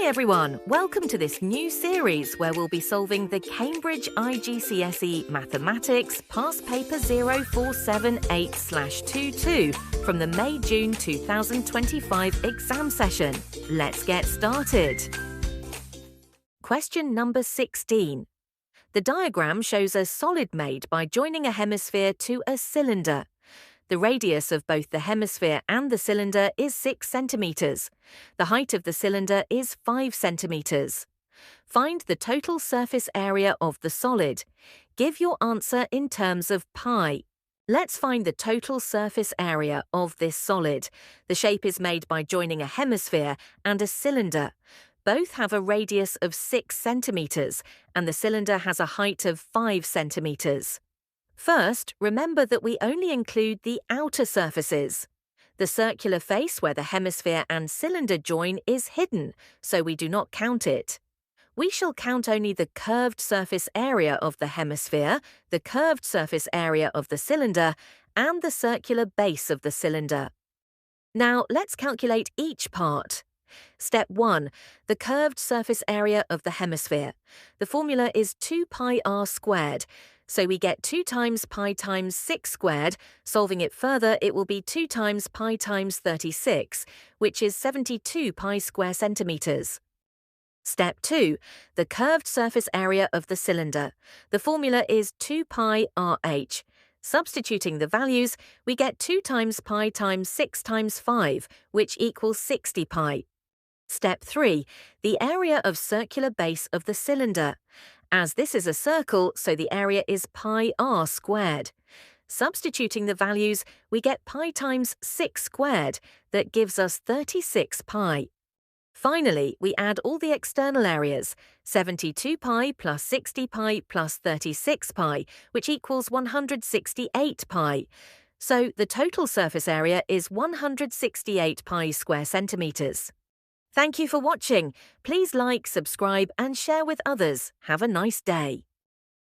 Hi everyone, welcome to this new series where we'll be solving the Cambridge IGCSE Mathematics Past Paper 0478/22 from the May-June 2025 exam session. Let's get started. Question number 16. The diagram shows a solid made by joining a hemisphere to a cylinder. The radius of both the hemisphere and the cylinder is 6 centimeters. The height of the cylinder is 5 centimeters. Find the total surface area of the solid. Give your answer in terms of pi. Let's find the total surface area of this solid. The shape is made by joining a hemisphere and a cylinder. Both have a radius of 6 centimeters, and the cylinder has a height of 5 centimeters. First, remember that we only include the outer surfaces. The circular face where the hemisphere and cylinder join is hidden, so we do not count it. We shall count only the curved surface area of the hemisphere, the curved surface area of the cylinder, and the circular base of the cylinder. Now, let's calculate each part. Step 1. The curved surface area of the hemisphere. The formula is 2 pi r squared. So we get 2 times pi times 6 squared. Solving it further, it will be 2 times pi times 36, which is 72 pi square centimeters. Step 2. The curved surface area of the cylinder. The formula is 2 pi rh. Substituting the values, we get 2 times pi times 6 times 5, which equals 60 pi. Step 3. The area of circular base of the cylinder. As this is a circle, so the area is pi r squared. Substituting the values, we get pi times 6 squared. That gives us 36 pi. Finally, we add all the external areas, 72 pi plus 60 pi plus 36 pi, which equals 168 pi. So the total surface area is 168 pi square centimeters. Thank you for watching. Please like, subscribe and share with others. Have a nice day.